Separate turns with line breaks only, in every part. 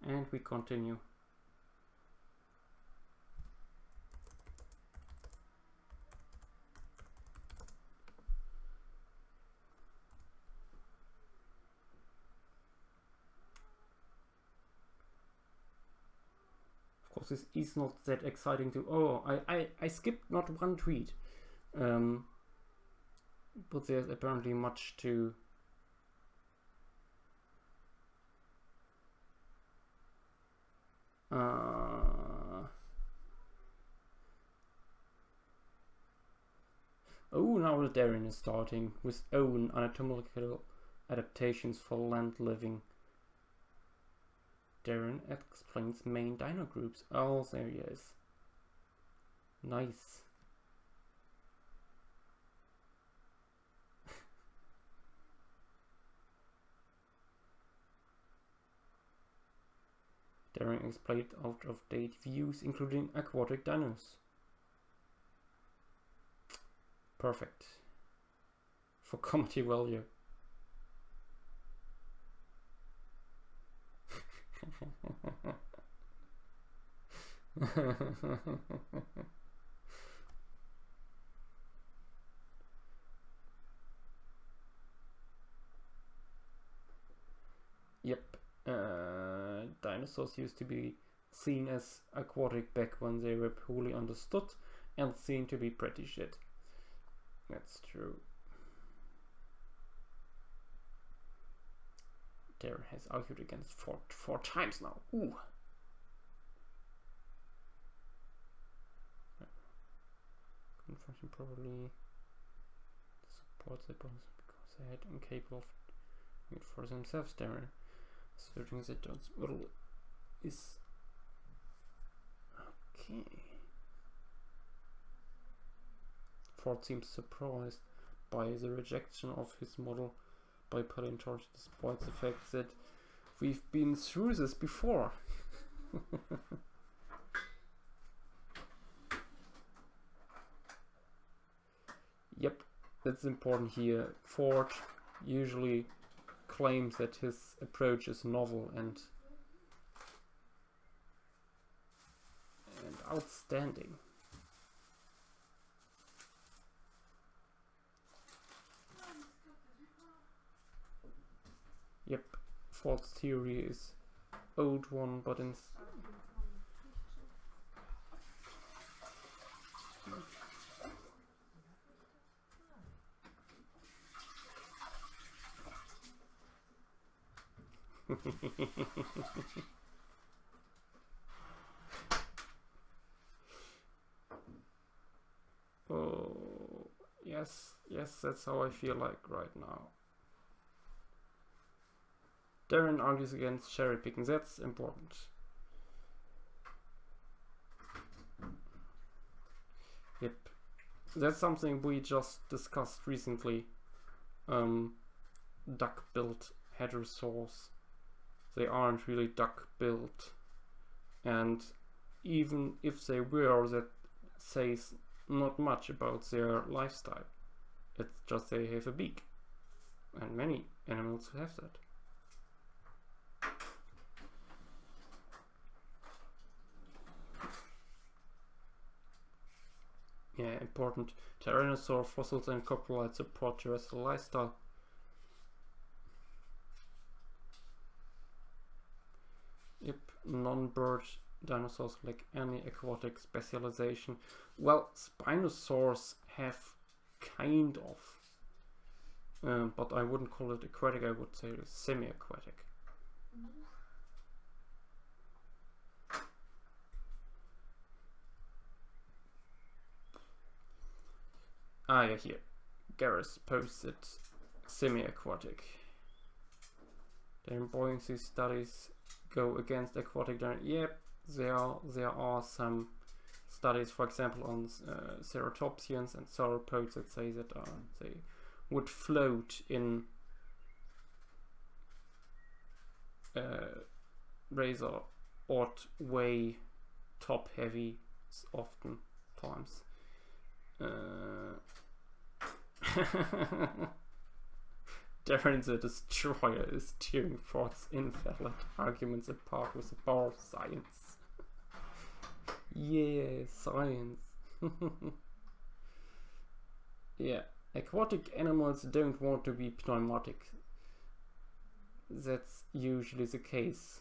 And we continue. Of course, this is not that exciting to... Oh, I skipped not one tweet. But there's apparently much to... Oh, now the Darren is starting with own anatomical adaptations for land living. Darren explains main dino groups. Oh, there he is. Nice. Darren explained out-of-date views, including aquatic dinos. Perfect. For comedy value. Yep. Dinosaurs used to be seen as aquatic back when they were poorly understood and seen to be pretty shit. That's true. Darren has argued against four times now. Ooh. Couldn't function properly. Supports the bonus because they had incapable of doing it for themselves. Darren asserting that John's model is okay. Ford seems surprised by the rejection of his model by paleontology, despite the fact that we've been through this before. Yep, that's important here. Ford usually claims that his approach is novel and outstanding. Yep, Ford's theory is old one, but in oh, yes, that's how I feel like right now. Darren argues against cherry picking. That's important. Yep, that's something we just discussed recently. Duck-billed hadrosaurs. They aren't really duck-billed, and even if they were, that says not much about their lifestyle. It's just they have a beak, and many animals have that. Yeah, important. Tyrannosaur fossils and coprolites support terrestrial lifestyle. Yep, non-bird dinosaurs lack any aquatic specialization. Well, Spinosaurs have kind of, but I wouldn't call it aquatic, I would say semi-aquatic. Ah, yeah, here. Gareth posted semi-aquatic. Their buoyancy studies go against aquatic dinosaurs. Yep, there are some studies, for example, on ceratopsians and sauropods that say that they would float in razor odd way, top heavy often times. Darren the Destroyer is tearing Ford's invalid arguments apart with the power of science. Yeah, science. Yeah, aquatic animals don't want to be pneumatic. That's usually the case.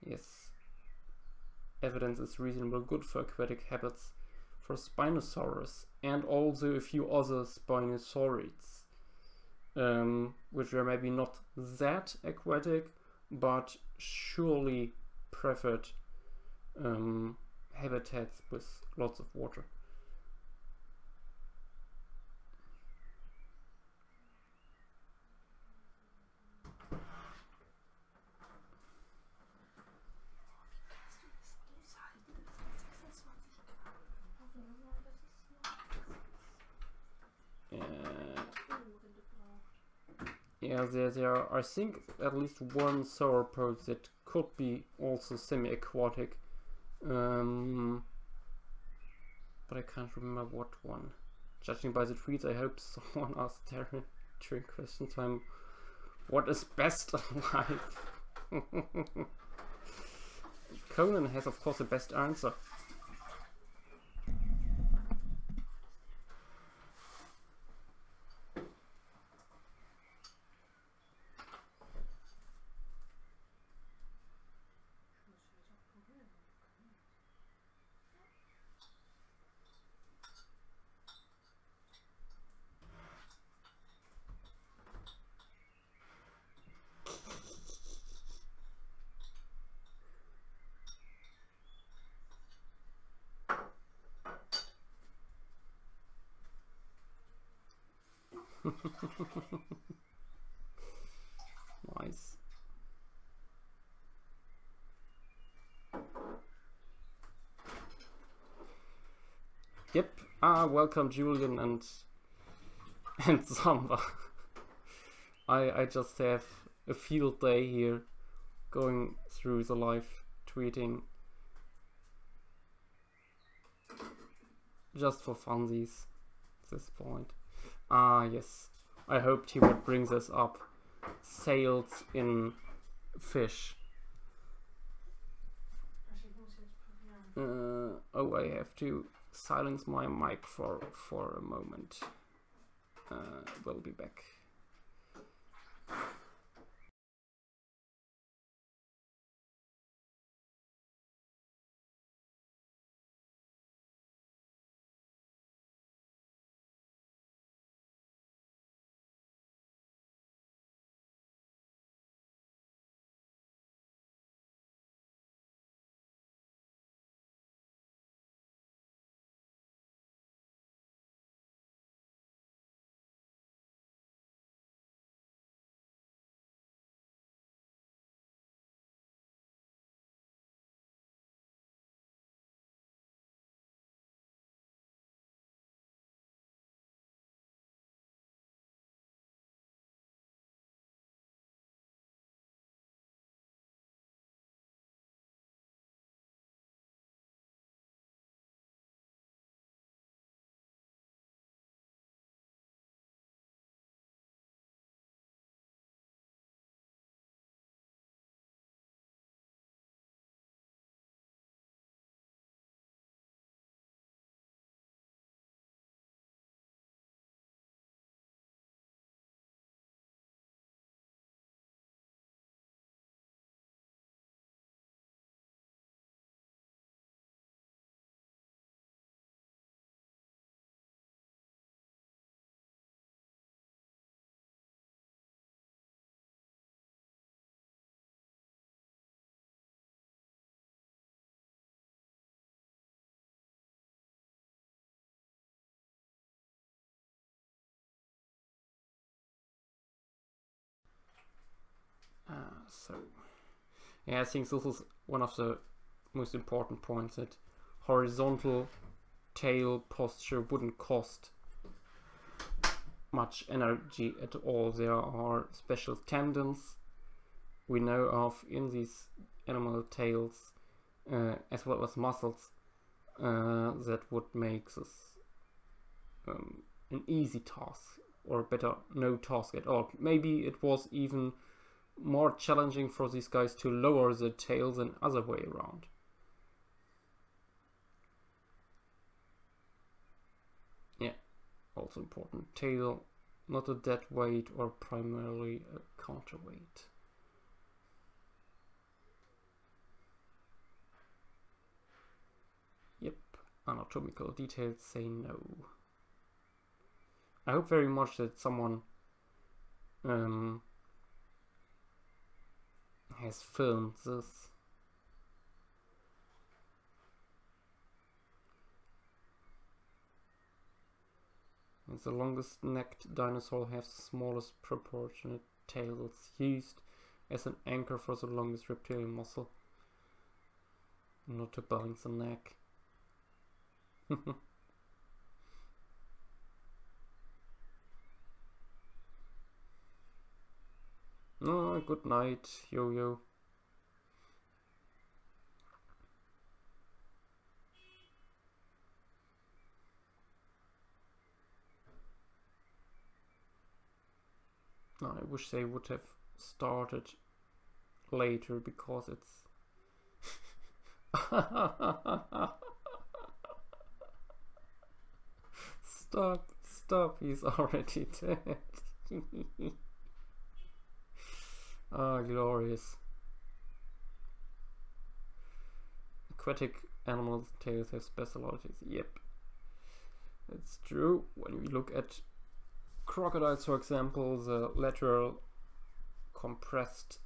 Yes, evidence is reasonably good for aquatic habits for Spinosaurus and also a few other Spinosaurids, which are maybe not that aquatic, but surely preferred habitats with lots of water. Yeah, there are, I think, at least one sauropod that could be also semi-aquatic, but I can't remember what one. Judging by the tweets, I hope someone asked Darren during question time, what is best alive? Conan has, of course, the best answer. Nice. Yep. Welcome Julian and Samba. I just have a field day here going through the live tweeting just for funsies at this point. Yes. I hoped he would bring this up. Sales in fish. Oh, I have to silence my mic for a moment. We'll be back. So, yeah, I think this is one of the most important points, that horizontal tail posture wouldn't cost much energy at all. There are special tendons we know of in these animal tails as well as muscles, that would make this an easy task, or better, no task at all. Maybe it was even more challenging for these guys to lower the tail than other way around. Yeah, also important. Tail, not a dead weight or primarily a counterweight. Yep, anatomical details say no. I hope very much that someone has filmed this. The longest necked dinosaur has the smallest proportionate tail that's used as an anchor for the longest reptilian muscle, not to balance the neck. Oh, good night, Yo-Yo. I wish they would have started later, because it's stop, he's already dead. Ah, glorious. Aquatic animals' tails have specialities. Yep, it's true. When we look at crocodiles, for example, the lateral compressed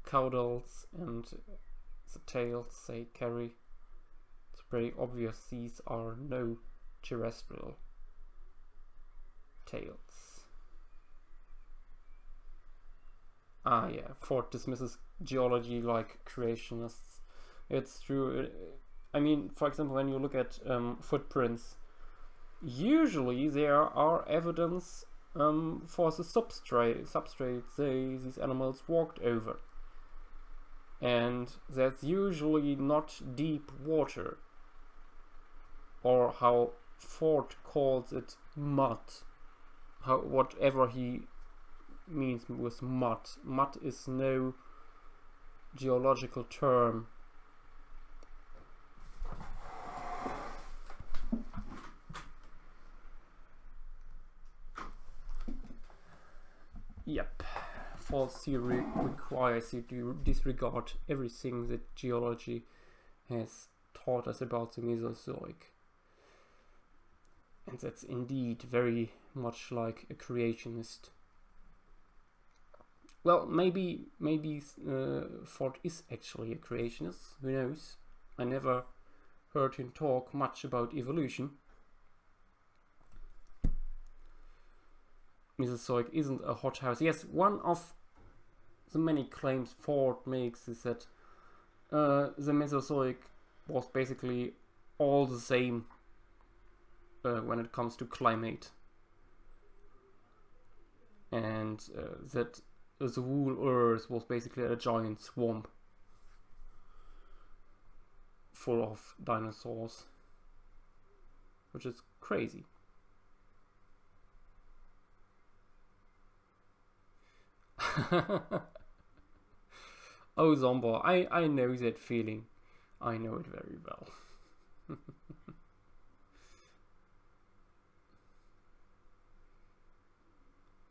caudals and the tails they carry, it's pretty obvious these are no terrestrial tails. Ah yeah, Ford dismisses geology like creationists. It's true. I mean, for example, when you look at footprints, usually there are evidence for the substrates these animals walked over. And that's usually not deep water, or how Ford calls it, mud. Whatever he means with mud. Mud is no geological term. Yep. False theory requires you to disregard everything that geology has taught us about the Mesozoic. And that's indeed very much like a creationist. Well, maybe Ford is actually a creationist, who knows? I never heard him talk much about evolution. Mesozoic isn't a hothouse. Yes, one of the many claims Ford makes is that the Mesozoic was basically all the same when it comes to climate. And that the whole Earth was basically a giant swamp full of dinosaurs, which is crazy. Oh, Zombo, I know that feeling. I know it very well.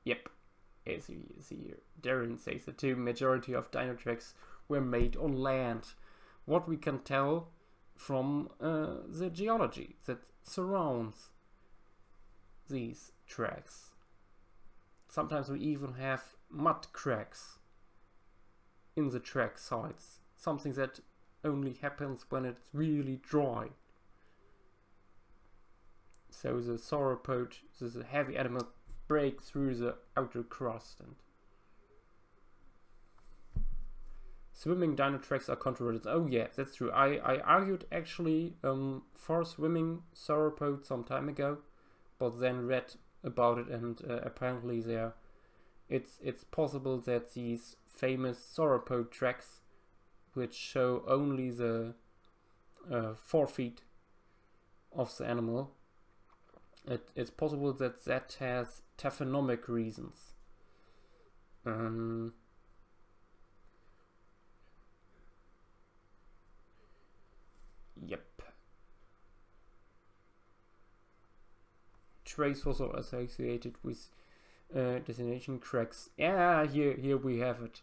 Yep, as you see here. Darren says that the majority of dino tracks were made on land. What we can tell from the geology that surrounds these tracks. Sometimes we even have mud cracks in the track sides. Something that only happens when it's really dry. So the sauropod, the heavy animal, break through the outer crust. And swimming dino tracks are controversial. Oh yeah, that's true. I argued actually for swimming sauropod some time ago, but then read about it, and apparently it's possible that these famous sauropod tracks which show only the forefeet of the animal. It's possible that that has taphonomic reasons. Yep. Trace also associated with destination cracks. Yeah, here we have it.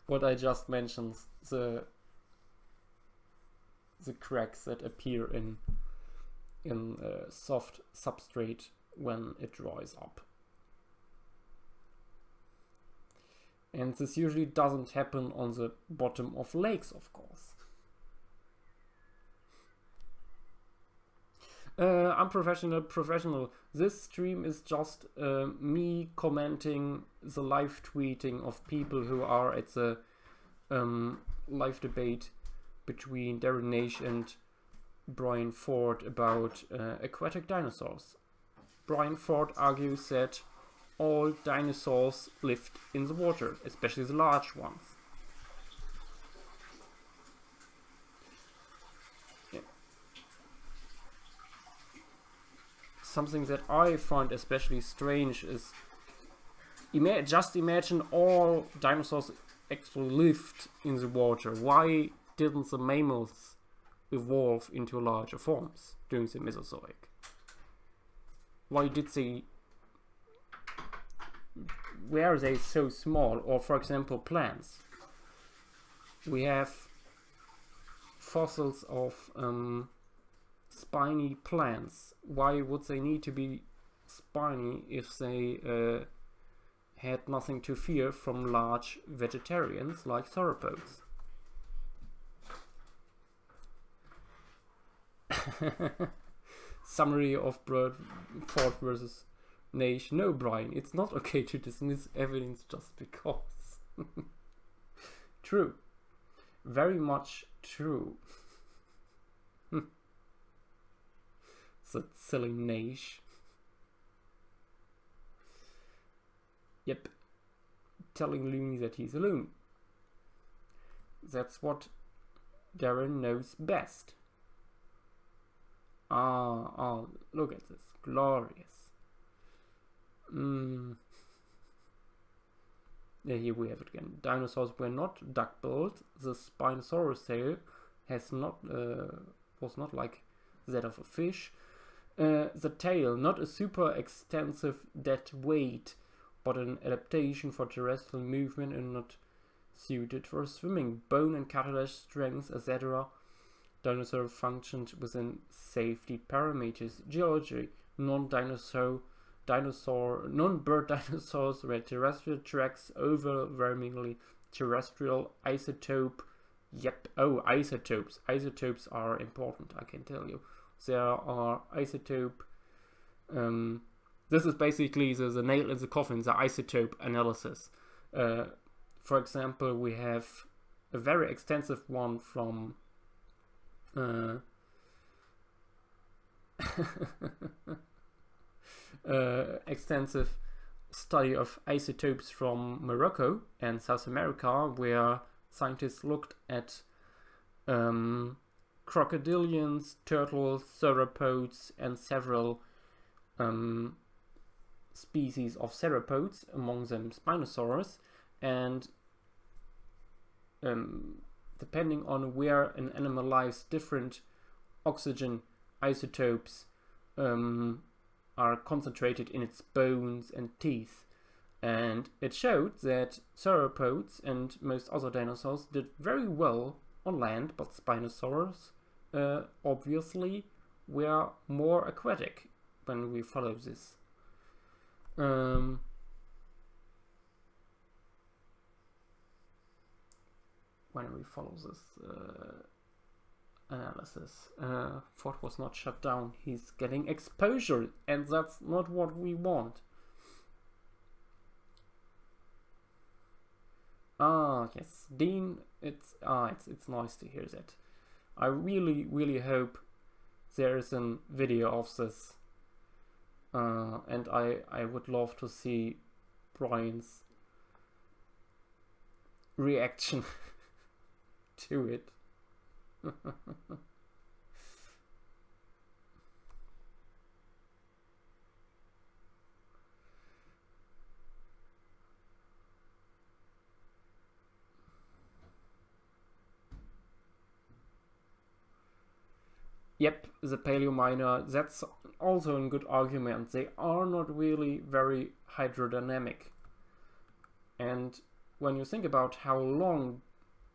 What I just mentioned, the cracks that appear in soft substrate when it dries up. And this usually doesn't happen on the bottom of lakes, of course. Professional. This stream is just me commenting the live tweeting of people who are at the live debate between Darren Naish and Brian Ford about aquatic dinosaurs. Brian Ford argues that all dinosaurs lived in the water, especially the large ones. Yeah. Something that I find especially strange is just imagine all dinosaurs actually lived in the water. Why didn't the mammals evolve into larger forms during the Mesozoic? Why did they? Why are they so small? Or for example, plants. We have fossils of spiny plants. Why would they need to be spiny if they had nothing to fear from large vegetarians like sauropods? Summary of Ford versus Naish. No, Brian, it's not okay to dismiss evidence just because. True. Very much true. That silly Naish. Yep. Telling Looney that he's a loon. That's what Darren knows best. Ah, look at this. Glorious. Yeah, here we have it again. Dinosaurs were not duck-billed. The Spinosaurus tail was not like that of a fish. The tail, not a super extensive dead weight, but an adaptation for terrestrial movement and not suited for swimming. Bone and cartilage strength, etc. Dinosaur functioned within safety parameters. Geology, non-bird dinosaurs were terrestrial tracks, overwhelmingly terrestrial. Isotope. Yep. Oh, isotopes. Isotopes are important, I can tell you. There are isotope. This is basically the nail in the coffin, the isotope analysis. For example, we have a very extensive one from extensive study of isotopes from Morocco and South America, where scientists looked at crocodilians, turtles, sauropods, and several species of theropods, among them Spinosaurus, and depending on where an animal lives, different oxygen isotopes are concentrated in its bones and teeth. And it showed that sauropods and most other dinosaurs did very well on land, but Spinosaurus obviously were more aquatic when we follow this. When we follow this analysis. Ford was not shut down. He's getting exposure, and that's not what we want. Ah, yes, Dean. It's nice to hear that. I really hope there is a video of this, and I would love to see Brian's reaction to it. Yep, the paleo miner, that's also a good argument. They are not really very hydrodynamic. And when you think about how long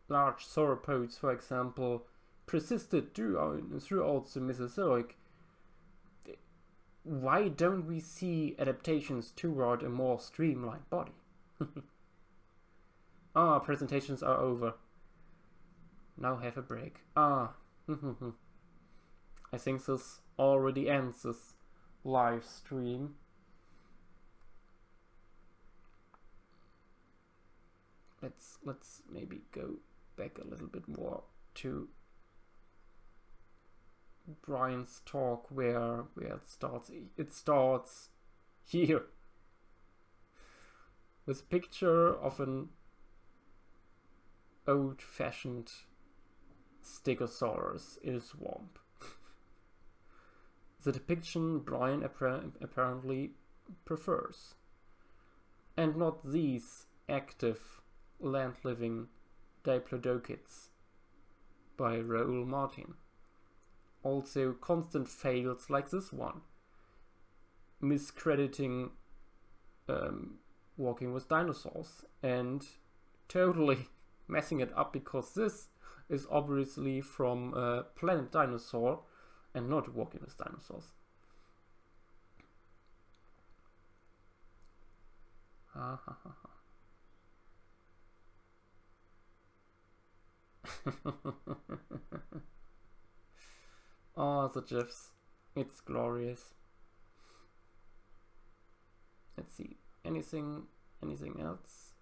large sauropods, for example, persisted throughout the Mesozoic, why don't we see adaptations toward a more streamlined body? Ah, presentations are over. Now have a break. Ah, I think this already ends this live stream. Let's maybe go back a little bit more to Brian's talk where it starts. It starts here with a picture of an old-fashioned Stegosaurus in a swamp. The depiction Brian apparently prefers, and not these active land-living Diplodocids by Raoul Martin. Also constant fails like this one, miscrediting Walking with Dinosaurs and totally messing it up because this is obviously from Planet Dinosaur and not Walking with Dinosaurs. Oh, the GIFs. It's glorious. Let's see. Anything else?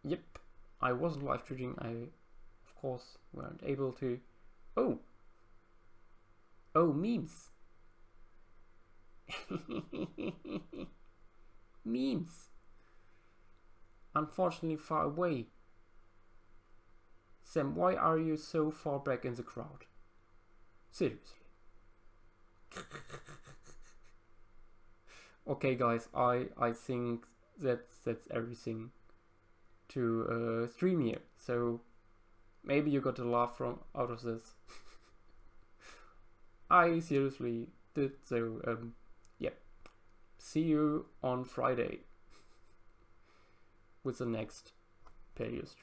Yep, I wasn't live tweeting. I, of course, weren't able to. Oh, memes. Memes. Unfortunately, far away. Sam, why are you so far back in the crowd? Seriously. Okay, guys, I think that's everything to stream here. So maybe you got a laugh out of this. I seriously did. So yeah. See you on Friday with the next paleo stream.